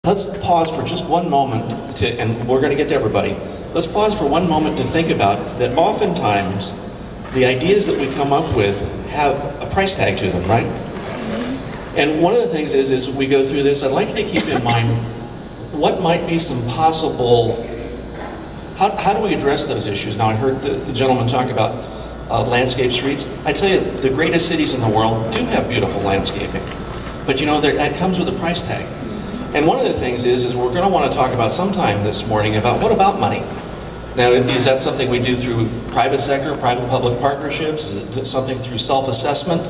Let's pause for just one moment, and we're going to get to everybody. Let's pause for one moment to think about that oftentimes the ideas that we come up with have a price tag to them, right? And one of the things is we go through this, I'd like you to keep in mind what might be some possible, how do we address those issues? Now I heard the gentleman talk about landscape streets. I tell you, the greatest cities in the world do have beautiful landscaping, but you know, that comes with a price tag. And one of the things is we're going to want to talk about sometime this morning about what about money? Now, is that something we do through private sector, private-public partnerships? Is it something through self-assessment?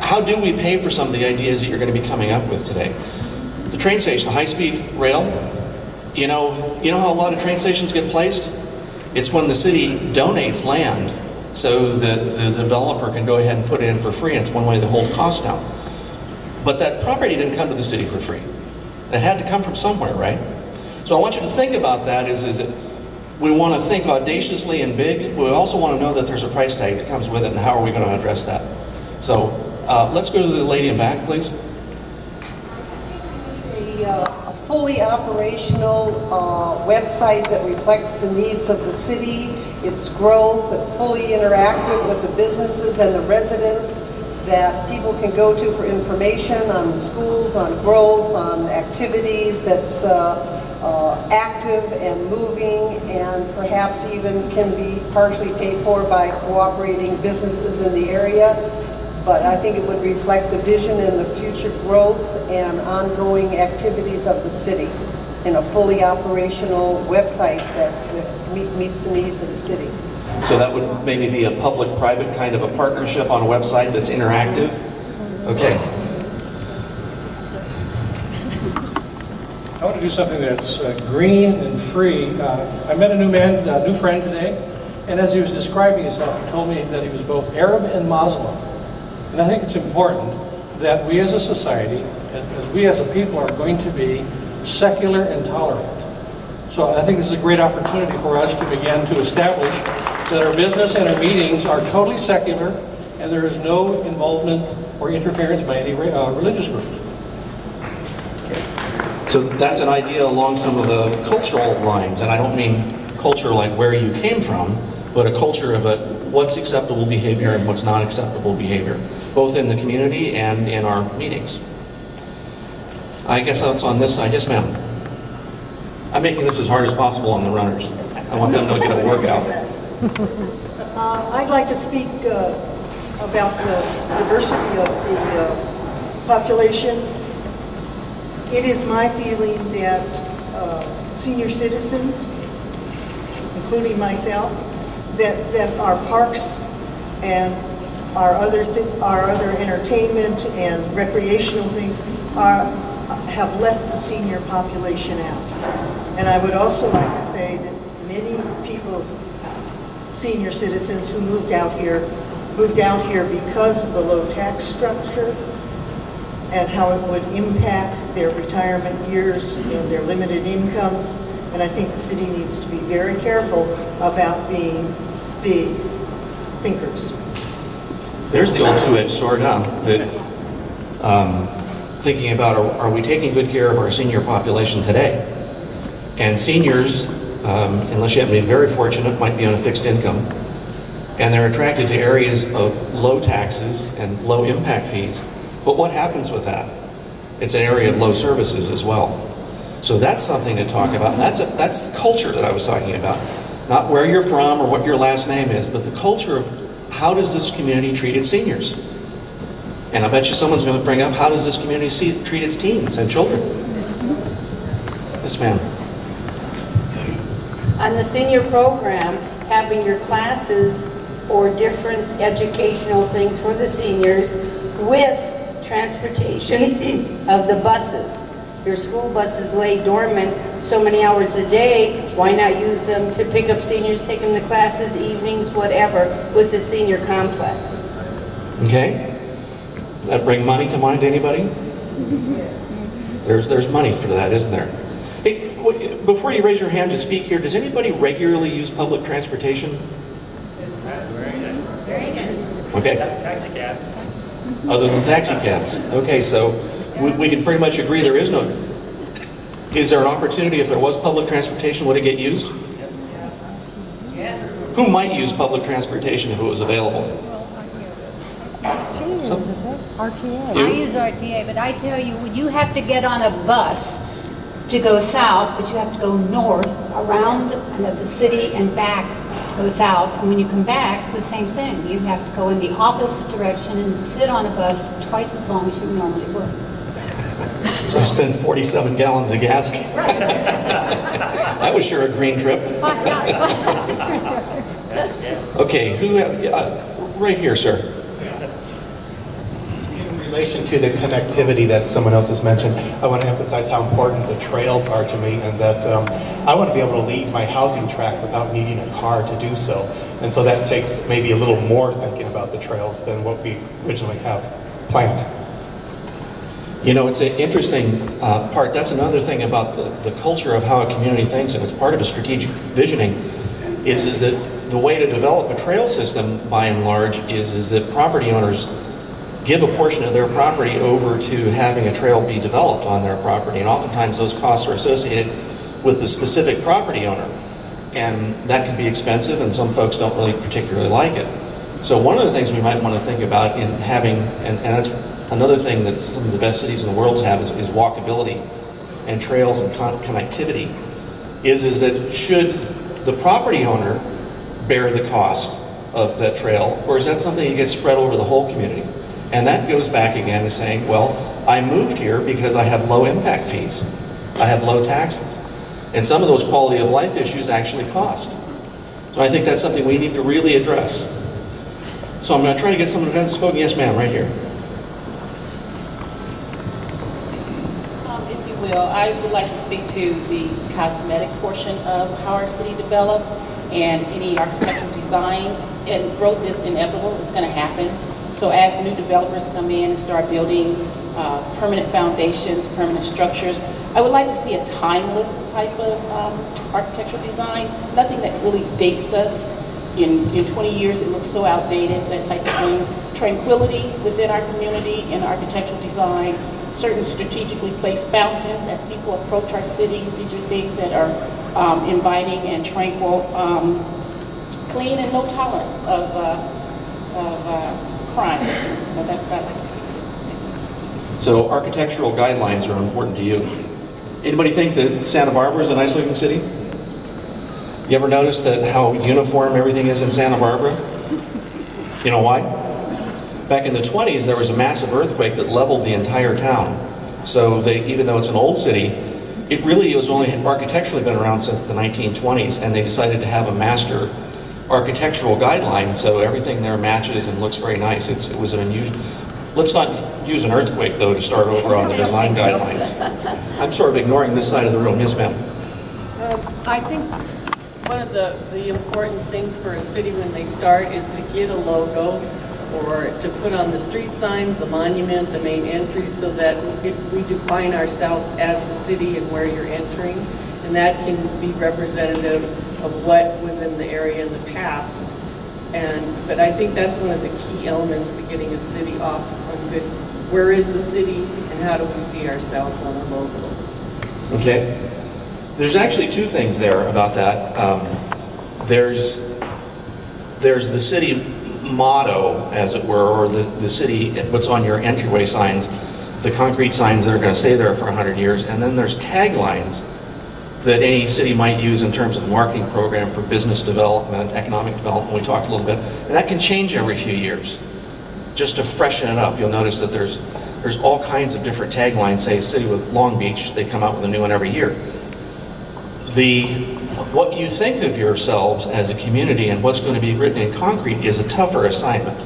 How do we pay for some of the ideas that you're going to be coming up with today? The train station, the high-speed rail, you know how a lot of train stations get placed? It's when the city donates land so the developer can go ahead and put it in for free, and it's one way to hold costs down. But that property didn't come to the city for free. It had to come from somewhere, right? So I want you to think about that is that we want to think audaciously and big, but we also want to know that there's a price tag that comes with it, and how are we going to address that? So let's go to the lady in back, please. A fully operational website that reflects the needs of the city, its growth, that's fully interactive with the businesses and the residents, that people can go to for information on the schools, on growth, on activities, that's active and moving, and perhaps even can be partially paid for by cooperating businesses in the area. But I think it would reflect the vision and the future growth and ongoing activities of the city in a fully operational website that meets the needs of the city. So that would maybe be a public-private kind of a partnership on a website that's interactive? Okay. I want to do something that's green and free. I met a new friend today, and as he was describing himself, he told me that he was both Arab and Muslim. And I think it's important that we as a society, as we as a people, are going to be secular and tolerant. So I think this is a great opportunity for us to begin to establish that our business and our meetings are totally secular, and there is no involvement or interference by any religious group. So that's an idea along some of the cultural lines, and I don't mean culture like where you came from, but a culture of what's acceptable behavior and what's not acceptable behavior, both in the community and in our meetings. I guess that's on this side. Yes, ma'am. I'm making this as hard as possible on the runners. I want them to get a workout. I'd like to speak about the diversity of the population. It is my feeling that senior citizens, including myself, that our parks and our other entertainment and recreational things have left the senior population out. And I would also like to say that many people, senior citizens who moved out here because of the low tax structure and how it would impact their retirement years and their limited incomes. And I think the city needs to be very careful about being big thinkers. There's the old two-edged sword, huh? That thinking about are we taking good care of our senior population today? And seniors, unless you happen to be very fortunate, might be on a fixed income, and they're attracted to areas of low taxes and low impact fees. But what happens with that? It's an area of low services as well. So that's something to talk about. And that's the culture that I was talking about. Not where you're from or what your last name is, but the culture of how does this community treat its seniors? And I bet you someone's going to bring up, how does this community treat its teens and children? Yes, ma'am. On the senior program, having your classes or different educational things for the seniors with transportation of the buses. Your school buses lay dormant so many hours a day. Why not use them to pick up seniors, take them to classes, evenings, whatever, with the senior complex? Okay. That bring money to mind to anybody? There's money for that, isn't there? Hey, before you raise your hand to speak here, does anybody regularly use public transportation? Very good. Okay. Taxi cab. Other than taxi cabs. Okay, so we can pretty much agree there is no... Is there an opportunity, if there was public transportation, would it get used? Yes. Who might use public transportation if it was available? RTA. You? I use RTA, but I tell you, you have to get on a bus to go south, but you have to go north around the city and back to go south. And when you come back, the same thing. You have to go in the opposite direction and sit on a bus twice as long as you normally would. So I spend 47 gallons of gas. That was sure a green trip. Okay, who have, right here, sir. In relation to the connectivity that someone else has mentioned, I want to emphasize how important the trails are to me, and that I want to be able to leave my housing tract without needing a car to do so. And so that takes maybe a little more thinking about the trails than what we originally have planned. You know, it's an interesting part. That's another thing about the culture of how a community thinks, and it's part of a strategic visioning, is that the way to develop a trail system, by and large, is that property owners give a portion of their property over to having a trail be developed on their property, and oftentimes those costs are associated with the specific property owner, and that can be expensive, and some folks don't really particularly like it. So one of the things we might want to think about in having, and that's another thing that some of the best cities in the world have, is walkability and trails and connectivity, is that should the property owner bear the cost of that trail, or is that something that gets spread over the whole community? And that goes back again to saying, well, I moved here because I have low impact fees. I have low taxes. And some of those quality of life issues actually cost. So I think that's something we need to really address. So I'm going to try to get someone to spoken. Yes, ma'am, right here. If you will, I would like to speak to the cosmetic portion of how our city developed and any architectural design. And growth is inevitable. It's going to happen. So as new developers come in and start building permanent foundations, permanent structures, I would like to see a timeless type of architectural design, nothing that really dates us. In 20 years, it looks so outdated, that type of thing. Tranquility within our community and architectural design, certain strategically placed fountains as people approach our cities. These are things that are inviting and tranquil, clean and no tolerance of crime. So that's what I'd like to speak to. So architectural guidelines are important to you. Anybody think that Santa Barbara is a nice looking city? You ever notice that how uniform everything is in Santa Barbara? You know why? Back in the 20s, there was a massive earthquake that leveled the entire town. So even though it's an old city, it really was only architecturally been around since the 1920s, and they decided to have a master architectural guideline, so everything there matches and looks very nice. It was an unusual. Let's not use an earthquake, though, to start over on the design guidelines. I'm sort of ignoring this side of the room. Yes, ma'am. I think one of the important things for a city when they start is to get a logo, or to put on the street signs, the monument, the main entry, so that we define ourselves as the city and where you're entering, and that can be representative of what was in the area in the past. But I think that's one of the key elements to getting a city off on good. Where is the city, and how do we see ourselves on the logo? Okay. There's actually two things there about that. There's the city motto, as it were, or the city, what's on your entryway signs, the concrete signs that are going to stay there for 100 years, and then there's taglines that any city might use in terms of a marketing program for business development, economic development. We talked a little bit, and that can change every few years. Just to freshen it up, you'll notice that there's all kinds of different taglines. Say City with Long Beach, they come out with a new one every year. What you think of yourselves as a community and what's going to be written in concrete is a tougher assignment.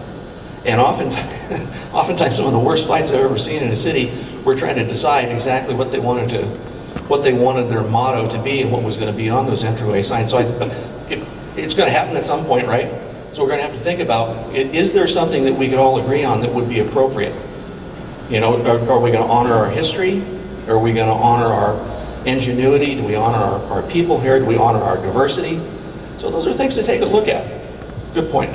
And oftentimes some of the worst fights I've ever seen in a city were trying to decide exactly what they wanted their motto to be and what was going to be on those entryway signs. So it's going to happen at some point, right? So we're going to have to think about, is there something that we could all agree on that would be appropriate? You know, are we going to honor our history? Are we going to honor our ingenuity? Do we honor our people here? Do we honor our diversity? So those are things to take a look at. Good point.